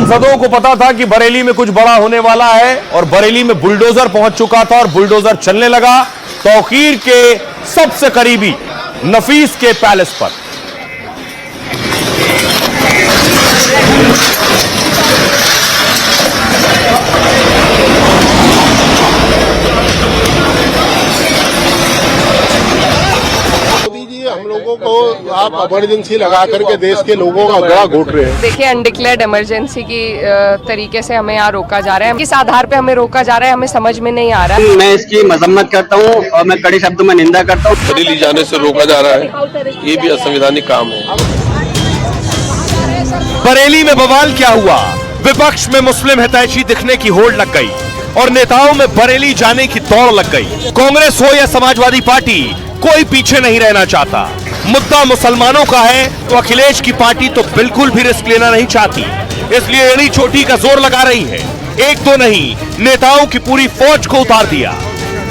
सांसदों को पता था कि बरेली में कुछ बड़ा होने वाला है और बरेली में बुलडोजर पहुंच चुका था और बुलडोजर चलने लगा तौकीर के सबसे करीबी नफीस के पैलेस पर। हम लोगों को आप इमरजेंसी लगा करके देश के लोगों का गला घोट रहे हैं। देखिए, अनडिक्लेयर्ड इमरजेंसी की तरीके से हमें यहाँ रोका जा रहा है। किस आधार पे हमें रोका जा रहा है हमें समझ में नहीं आ रहा है। मैं इसकी मजम्मत करता हूँ और मैं कड़े शब्दों में निंदा करता हूँ। बरेली जाने से रोका जा रहा है, ये भी असंवैधानिक काम है। बरेली में बवाल क्या हुआ? विपक्ष में मुस्लिम हितैषी दिखने की होड़ लग गई और नेताओं में बरेली जाने की दौड़ लग गई। कांग्रेस हो या समाजवादी पार्टी, कोई पीछे नहीं रहना चाहता। मुद्दा मुसलमानों का है तो अखिलेश की पार्टी तो बिल्कुल भी रिस्क लेना नहीं चाहती, इसलिए एड़ी चोटी का जोर लगा रही है। एक तो नहीं, नेताओं की पूरी फौज को उतार दिया।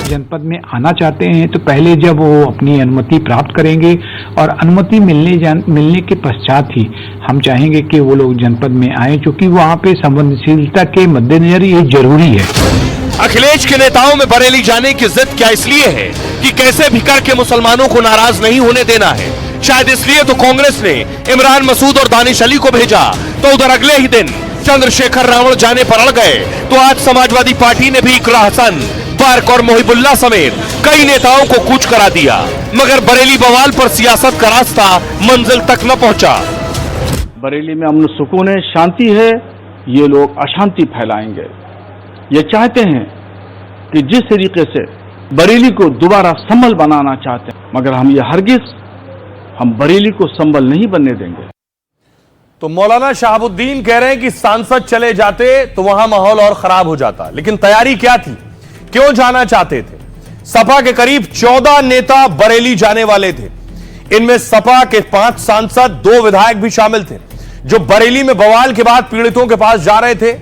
जनपद में आना चाहते हैं तो पहले जब वो अपनी अनुमति प्राप्त करेंगे और अनुमति मिलने के पश्चात ही हम चाहेंगे कि वो लोग जनपद में आए, क्योंकि वहाँ पे संवेदनशीलता के मद्देनजर ये जरूरी है। अखिलेश के नेताओं में बरेली जाने की जिद क्या इसलिए है कि कैसे भी करके मुसलमानों को नाराज नहीं होने देना है? शायद इसलिए तो कांग्रेस ने इमरान मसूद और दानिश अली को भेजा, तो उधर अगले ही दिन चंद्रशेखर रावण जाने पर अड़ गए, तो आज समाजवादी पार्टी ने भी इकरा हसन, बर्क और मोहिबुल्ला समेत कई नेताओं को कूच करा दिया। मगर बरेली बवाल पर सियासत का रास्ता मंजिल तक न पहुंचा। बरेली में अमन सुकून है, शांति है, ये लोग अशांति फैलाएंगे। ये चाहते हैं कि जिस तरीके से बरेली को दोबारा संभल बनाना चाहते हैं, मगर हम बरेली को संभल नहीं बनने देंगे। तो मौलाना शहाबुद्दीन कह रहे हैं कि सांसद चले जाते तो वहां माहौल और खराब हो जाता, लेकिन तैयारी क्या थी, क्यों जाना चाहते थे? सपा के करीब 14 नेता बरेली जाने वाले थे। इनमें सपा के 5 सांसद, 2 विधायक भी शामिल थे, जो बरेली में बवाल के बाद पीड़ितों के पास जा रहे थे।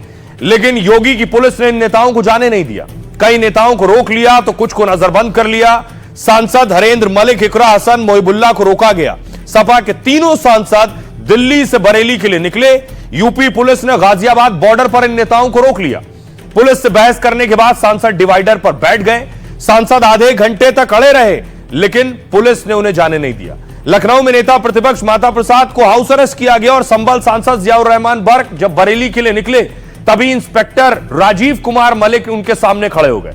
लेकिन योगी की पुलिस ने इन नेताओं को जाने नहीं दिया। कई नेताओं को रोक लिया तो कुछ को नजरबंद कर लिया। सांसद हरेंद्र मलिक, इकरा हसन, मोहिबुल्ला को रोका गया। सपा के तीनों सांसद दिल्ली से बरेली के लिए निकले। यूपी पुलिस ने गाजियाबाद बॉर्डर पर इन नेताओं को रोक लिया। पुलिस से बहस करने के बाद सांसद डिवाइडर पर बैठ गए। सांसद आधे घंटे तक अड़े रहे, लेकिन पुलिस ने उन्हें जाने नहीं दिया। लखनऊ में नेता प्रतिपक्ष माता प्रसाद को हाउस अरेस्ट किया गया और संभल सांसद जियाउर रहमान बर्क जब बरेली के लिए निकले तभी इंस्पेक्टर राजीव कुमार मलिक उनके सामने खड़े हो गए।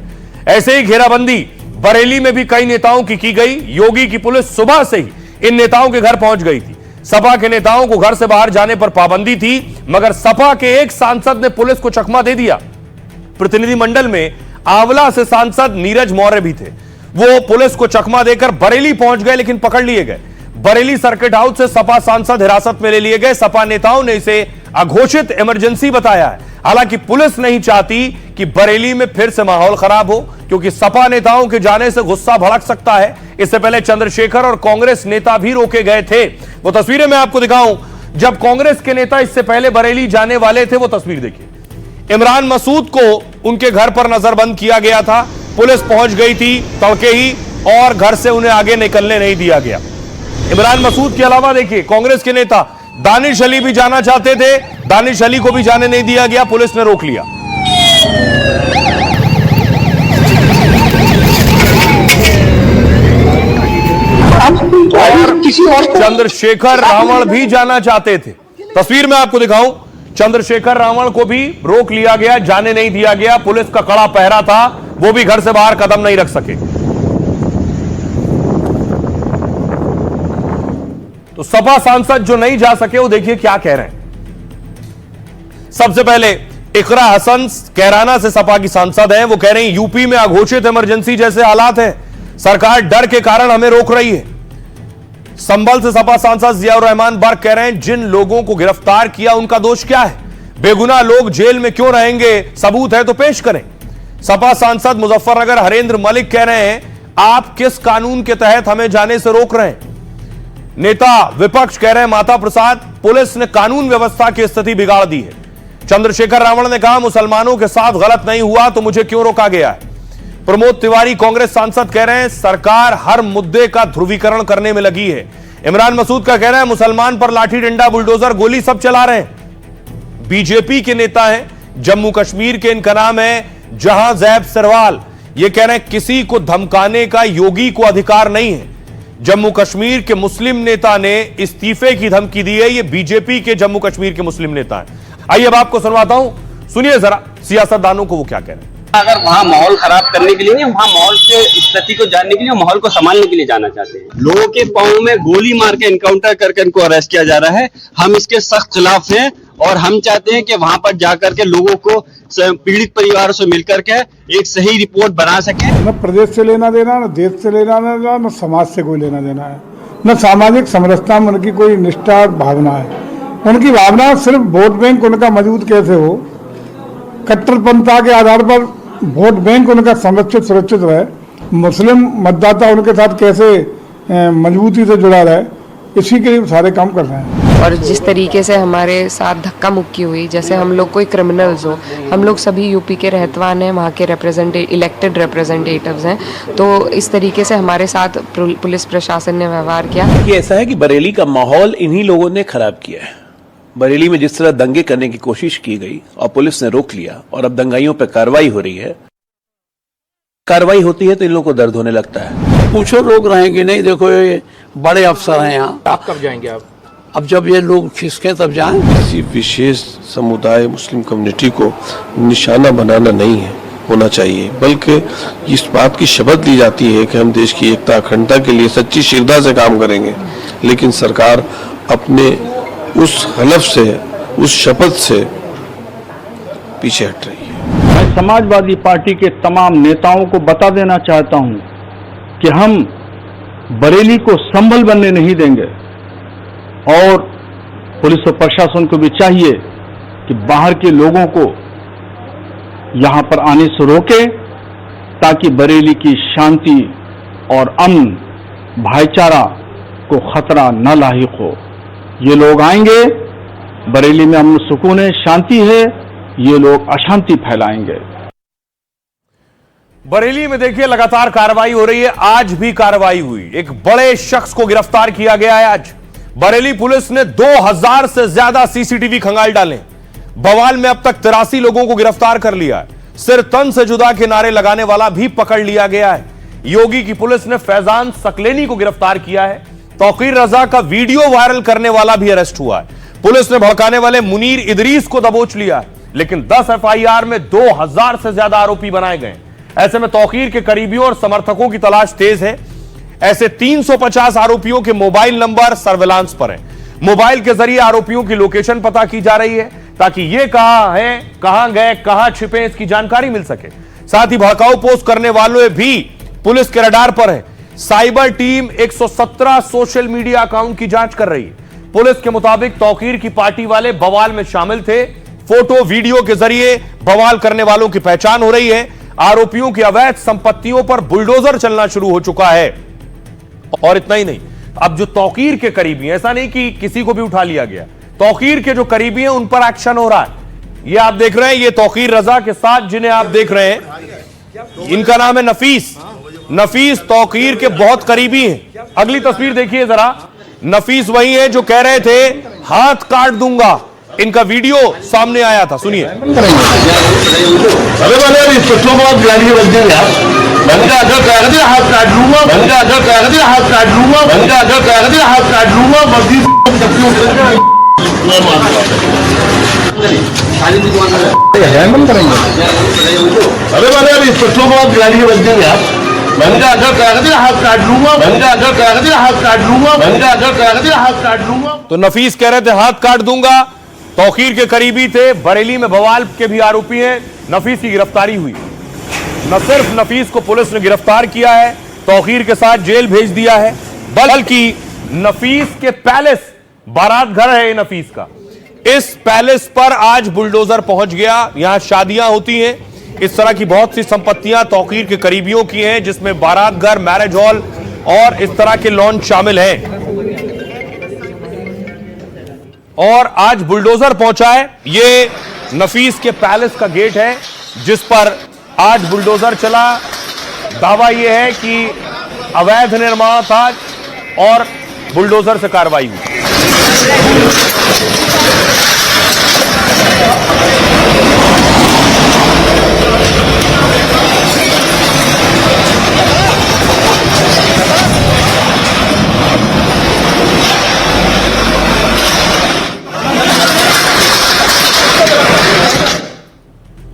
ऐसे ही घेराबंदी बरेली में भी कई नेताओं की गई। योगी की पुलिस सुबह से ही इन नेताओं के घर पहुंच गई थी। सपा के नेताओं को घर से बाहर जाने पर पाबंदी थी, मगर सपा के एक सांसद ने पुलिस को चकमा दे दिया। प्रतिनिधिमंडल में आंवला से सांसद नीरज मौर्य भी थे। वो पुलिस को चकमा देकर बरेली पहुंच गए, लेकिन पकड़ लिए गए। बरेली सर्किट हाउस से सपा सांसद हिरासत में ले लिए गए। सपा नेताओं ने इसे अघोषित इमरजेंसी बताया है। हालांकि पुलिस नहीं चाहती कि बरेली में फिर से माहौल खराब हो, क्योंकि सपा नेताओं के जाने से गुस्सा भड़क सकता है। इससे पहले चंद्रशेखर और कांग्रेस नेता भी रोके गए थे। वो तस्वीरें मैं आपको दिखाऊं, जब कांग्रेस के नेता इससे पहले बरेली जाने वाले थे। वो तस्वीर देखिए। इमरान मसूद को उनके घर पर नजरबंद किया गया था। पुलिस पहुंच गई थी तड़के ही और घर से उन्हें आगे निकलने नहीं दिया गया। इमरान मसूद के अलावा देखिए, कांग्रेस के नेता दानिश अली भी जाना चाहते थे। दानिश अली को भी जाने नहीं दिया गया, पुलिस ने रोक लिया। चंद्रशेखर रावण भी जाना चाहते थे। तस्वीर में आपको दिखाऊं, चंद्रशेखर रावण को भी रोक लिया गया, जाने नहीं दिया गया। पुलिस का कड़ा पहरा था, वो भी घर से बाहर कदम नहीं रख सके। तो सपा सांसद जो नहीं जा सके, वो देखिए क्या कह रहे हैं। सबसे पहले इकरा हसन कैराना से सपा की सांसद हैं। वो कह रहे हैं यूपी में अघोषित इमरजेंसी जैसे हालात हैं, सरकार डर के कारण हमें रोक रही है। संभल से सपा सांसद जियाउर रहमान बर्क कह रहे हैं जिन लोगों को गिरफ्तार किया उनका दोष क्या है, बेगुनाह लोग जेल में क्यों रहेंगे, सबूत है तो पेश करें। सपा सांसद मुजफ्फरनगर हरेंद्र मलिक कह रहे हैं आप किस कानून के तहत हमें जाने से रोक रहे हैं। नेता विपक्ष कह रहे हैं माता प्रसाद, पुलिस ने कानून व्यवस्था की स्थिति बिगाड़ दी है। चंद्रशेखर रावण ने कहा मुसलमानों के साथ गलत नहीं हुआ तो मुझे क्यों रोका गया है। प्रमोद तिवारी कांग्रेस सांसद कह रहे हैं सरकार हर मुद्दे का ध्रुवीकरण करने में लगी है। इमरान मसूद का कहना है मुसलमान पर लाठी डंडा बुलडोजर गोली सब चला रहे हैं। बीजेपी के नेता हैं, जम्मू कश्मीर के, इनका नाम है जहांजैब सरवाल। ये कह रहे हैं किसी को धमकाने का योगी को अधिकार नहीं है। जम्मू कश्मीर के मुस्लिम नेता ने इस्तीफे की धमकी दी है। ये बीजेपी के जम्मू कश्मीर के मुस्लिम नेता हैं। आइए अब आपको सुनवाता हूं, सुनिए जरा सियासतदानों को वो क्या कह रहे हैं। अगर वहाँ माहौल खराब करने के लिए नहीं, वहाँ माहौल के स्थिति को जानने के लिए, माहौल को संभालने के लिए जाना चाहते हैं। लोगों के पाँव में गोली मार के इनकाउंटर करके इनको अरेस्ट किया जा रहा है। हम इसके सख्त खिलाफ हैं और हम चाहते हैं कि वहां पर जाकर के लोगों को पीड़ित परिवारों से मिलकर के एक सही रिपोर्ट बना सके। न प्रदेश से लेना देना, न देश से लेना देना, न समाज से कोई लेना देना है, न सामाजिक समरसता में उनकी कोई निष्ठा भावना है। उनकी भावना सिर्फ वोट बैंक उनका मजबूत कैसे हो, कट्टरपंथा के आधार पर वोट बैंक उनका संरक्षित सुरक्षित रहे, मुस्लिम मतदाता उनके साथ कैसे मजबूती से जुड़ा रहे, इसी के लिए सारे काम कर रहे हैं। और जिस तरीके से हमारे साथ धक्का मुक्की हुई, जैसे हम लोग कोई क्रिमिनल्स हो, हम लोग सभी यूपी के रहतवान हैं, वहाँ के इलेक्टेड रिप्रेजेंटेटिव्स हैं, तो इस तरीके से हमारे साथ पुलिस प्रशासन ने व्यवहार किया। ये ऐसा है कि बरेली का माहौल इन्हीं लोगों ने खराब किया है। बरेली में जिस तरह दंगे करने की कोशिश की गई और पुलिस ने रोक लिया और अब दंगाइयों पर कार्रवाई हो रही है। कार्रवाई होती है तो इन लोगों को दर्द होने लगता है। पूछो लोग रहेंगे नहीं, देखो ये बड़े अफसर हैं यहाँ। आप कब जाएंगे? आप अब जब ये लोग खिसके तब जाएं। किसी विशेष समुदाय मुस्लिम कम्युनिटी को निशाना बनाना नहीं है होना चाहिए, बल्कि इस बात की शपथ ली जाती है कि हम देश की एकता अखंडता के लिए सच्ची श्रद्धा से काम करेंगे। लेकिन सरकार अपने उस हलफ से, उस शपथ से पीछे हट रही है। मैं समाजवादी पार्टी के तमाम नेताओं को बता देना चाहता हूं कि हम बरेली को संभल बनने नहीं देंगे और पुलिस और प्रशासन को भी चाहिए कि बाहर के लोगों को यहां पर आने से रोके, ताकि बरेली की शांति और अमन भाईचारा को खतरा न लाहिक हो। ये लोग आएंगे, बरेली में अमन सुकून है, शांति है, ये लोग अशांति फैलाएंगे। बरेली में देखिए लगातार कार्रवाई हो रही है। आज भी कार्रवाई हुई, एक बड़े शख्स को गिरफ्तार किया गया है। आज बरेली पुलिस ने 2000 से ज्यादा सीसीटीवी खंगाल डाले। बवाल में अब तक 83 लोगों को गिरफ्तार कर लिया है। सिर तन से जुदा के नारे लगाने वाला भी पकड़ लिया गया है। योगी की पुलिस ने फैजान सकलेनी को गिरफ्तार किया है। तौकीर रजा का वीडियो वायरल करने वाला भी अरेस्ट हुआ है। पुलिस ने भड़काने वाले मुनीर इदरीस को दबोच लिया है, लेकिन 10 एफआईआर में 2000 से ज्यादा आरोपी बनाए गए। ऐसे में तौकीर के करीबियों और समर्थकों की तलाश तेज है। ऐसे 350 आरोपियों के मोबाइल नंबर सर्विलांस पर हैं। मोबाइल के जरिए आरोपियों की लोकेशन पता की जा रही है, ताकि ये कहां है, कहां गए, कहां छिपे, इसकी जानकारी मिल सके। साथ ही भड़काऊ पोस्ट करने वालों भी पुलिस के रडार पर है। Cyber team 117 social media account की जांच कर रही है। पुलिस के मुताबिक तौकीर की पार्टी वाले बवाल में शामिल थे। फोटो वीडियो के जरिए बवाल करने वालों की पहचान हो रही है। आरोपियों की अवैध संपत्तियों पर बुलडोजर चलना शुरू हो चुका है। और इतना ही नहीं, अब जो तौकीर के करीबी हैं, ऐसा नहीं कि किसी को भी उठा लिया गया, तौकीर के जो करीबी हैं उन पर एक्शन हो रहा है। ये आप देख रहे हैं, ये तौकीर रजा के साथ जिन्हें आप देख रहे हैं, इनका नाम है नफीस। नफीस तौकीर के बहुत करीबी हैं। अगली तस्वीर देखिए जरा। नफीस वही है जो कह रहे थे हाथ काट दूंगा। इनका वीडियो सामने आया था, सुनिए। हाथ काट लूंगा, हाथ काट लूंगा, हाथ काट लूंगा, तो नफीस कह रहे थे हाथ काट दूंगा। तौकीर के करीबी थे। बरेली में बवाल के भी आरोपी हैं। नफीस की गिरफ्तारी हुई। न सिर्फ नफीस को पुलिस ने गिरफ्तार किया है, तौकीर के साथ जेल भेज दिया है, बल्कि नफीस के पैलेस, बारात घर है नफीस का, इस पैलेस पर आज बुलडोजर पहुंच गया। यहां शादियां होती हैं। इस तरह की बहुत सी संपत्तियां तौकीर के करीबियों की हैं, जिसमें बारात घर, मैरिज हॉल और इस तरह के लॉन्च शामिल हैं। और आज बुलडोजर पहुंचा है। ये नफीस के पैलेस का गेट है, जिस पर आज बुलडोजर चला। दावा यह है कि अवैध निर्माण था और बुलडोजर से कार्रवाई हुई।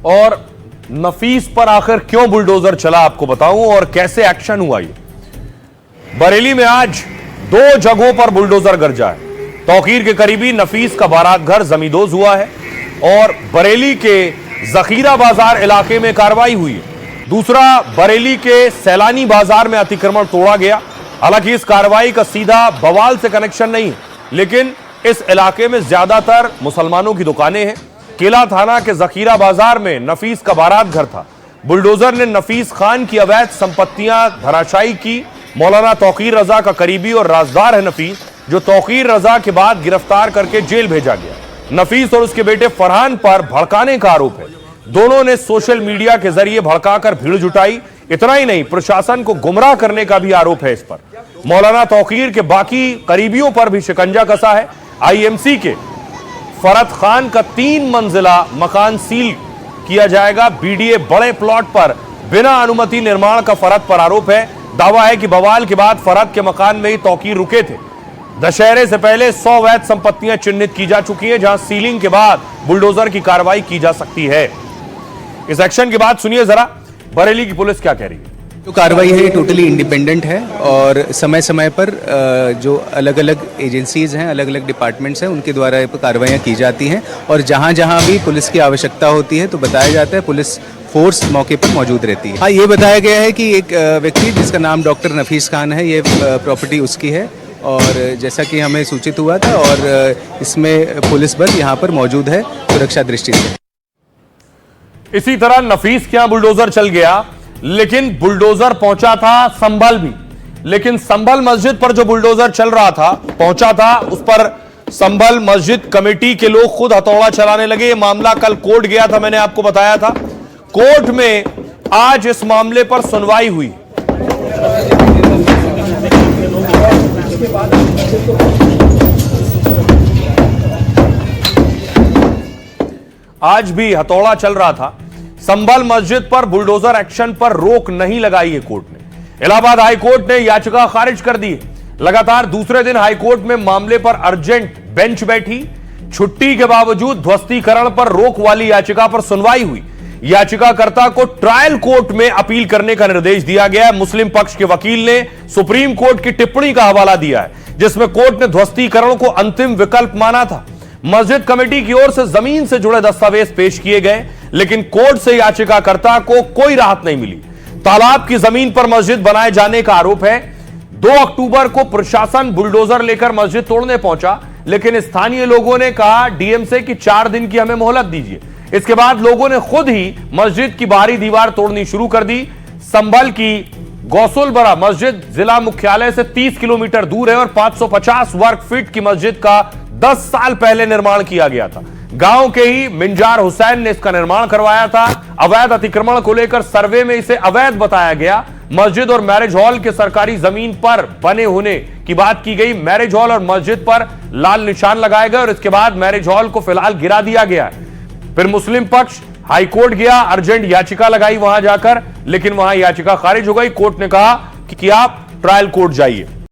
और नफीस पर आखिर क्यों बुलडोजर चला आपको बताऊं और कैसे एक्शन हुआ। ये बरेली में आज 2 जगहों पर बुलडोजर गरजा है। तौकीर के करीबी नफीस का बारात घर जमींदोज हुआ है और बरेली के जखीरा बाजार इलाके में कार्रवाई हुई है। दूसरा, बरेली के सैलानी बाजार में अतिक्रमण तोड़ा गया। हालांकि इस कार्रवाई का सीधा बवाल से कनेक्शन नहीं है, लेकिन इस इलाके में ज्यादातर मुसलमानों की दुकानें हैं। केला थाना के जखीरा बाजार में नफीस का बारात घर था। बुलडोजर ने नफीस खान की अवैध संपत्तियां धराशायी की। मौलाना तौकीर रजा का करीबी और राजदार है नफीस, जो तौकीर रजा के बाद गिरफ्तार करके जेल भेजा गया। नफीस और उसके बेटे फरहान पर भड़काने का आरोप है। दोनों ने सोशल मीडिया के जरिए भड़काकर भीड़ जुटाई। इतना ही नहीं, प्रशासन को गुमराह करने का भी आरोप है इस पर। मौलाना तौकीर के बाकी करीबियों पर भी शिकंजा कसा है। आईएमसी के फरत खान का 3 मंजिला मकान सील किया जाएगा। बीडीए बड़े प्लॉट पर बिना अनुमति निर्माण का फरत पर आरोप है। दावा है कि बवाल के बाद फरत के मकान में ही तौकीर रुके थे। दशहरे से पहले 100 वैध संपत्तियां चिन्हित की जा चुकी हैं, जहां सीलिंग के बाद बुलडोजर की कार्रवाई की जा सकती है। इस एक्शन के बाद सुनिए जरा बरेली की पुलिस क्या कह रही है। जो कार्रवाई है ये टोटली इंडिपेंडेंट है और समय समय पर जो अलग अलग एजेंसीज हैं, अलग अलग डिपार्टमेंट्स हैं, उनके द्वारा कार्रवाइयाँ की जाती हैं और जहाँ जहाँ भी पुलिस की आवश्यकता होती है तो बताया जाता है, पुलिस फोर्स मौके पर मौजूद रहती है। हाँ, ये बताया गया है कि एक व्यक्ति जिसका नाम डॉक्टर नफीस खान है, ये प्रॉपर्टी उसकी है और जैसा कि हमें सूचित हुआ था और इसमें पुलिस बल यहाँ पर मौजूद है सुरक्षा दृष्टि से। इसी तरह नफीस के यहां बुलडोजर चल गया, लेकिन बुलडोजर पहुंचा था संभल भी। लेकिन संभल मस्जिद पर जो बुलडोजर चल रहा था, पहुंचा था, उस पर संभल मस्जिद कमेटी के लोग खुद हथौड़ा चलाने लगे। ये मामला कल कोर्ट गया था, मैंने आपको बताया था। कोर्ट में आज इस मामले पर सुनवाई हुई। आज भी हथौड़ा चल रहा था। संभल मस्जिद पर बुलडोजर एक्शन पर रोक नहीं लगाई है कोर्ट ने। इलाहाबाद हाईकोर्ट ने याचिका खारिज कर दी है। लगातार दूसरे दिन हाईकोर्ट में मामले पर अर्जेंट बेंच बैठी। छुट्टी के बावजूद ध्वस्तीकरण पर रोक वाली याचिका पर सुनवाई हुई। याचिकाकर्ता को ट्रायल कोर्ट में अपील करने का निर्देश दिया गया है। मुस्लिम पक्ष के वकील ने सुप्रीम कोर्ट की टिप्पणी का हवाला दिया है, जिसमें कोर्ट ने ध्वस्तीकरण को अंतिम विकल्प माना था। मस्जिद कमेटी की ओर से जमीन से जुड़े दस्तावेज पेश किए गए, लेकिन कोर्ट से याचिकाकर्ता को कोई राहत नहीं मिली। तालाब की जमीन पर मस्जिद बनाए जाने का आरोप है। 2 अक्टूबर को प्रशासन बुलडोजर लेकर मस्जिद तोड़ने पहुंचा, लेकिन स्थानीय लोगों ने कहा डीएम से कि 4 दिन की हमें मोहलत दीजिए। इसके बाद लोगों ने खुद ही मस्जिद की बाहरी दीवार तोड़नी शुरू कर दी। संभल की गौसुलबरा मस्जिद जिला मुख्यालय से 30 किलोमीटर दूर है और 550 वर्ग फीट की मस्जिद का 10 साल पहले निर्माण किया गया था। गांव के ही मिंजार हुसैन ने इसका निर्माण करवाया था। अवैध अतिक्रमण को लेकर सर्वे में इसे अवैध बताया गया। मस्जिद और मैरिज हॉल के सरकारी जमीन पर बने होने की बात की गई। मैरिज हॉल और मस्जिद पर लाल निशान लगाए गए और इसके बाद मैरिज हॉल को फिलहाल गिरा दिया गया है। फिर मुस्लिम पक्ष हाईकोर्ट गया, अर्जेंट याचिका लगाई वहां जाकर, लेकिन वहां याचिका खारिज हो गई। कोर्ट ने कहा कि आप ट्रायल कोर्ट जाइए।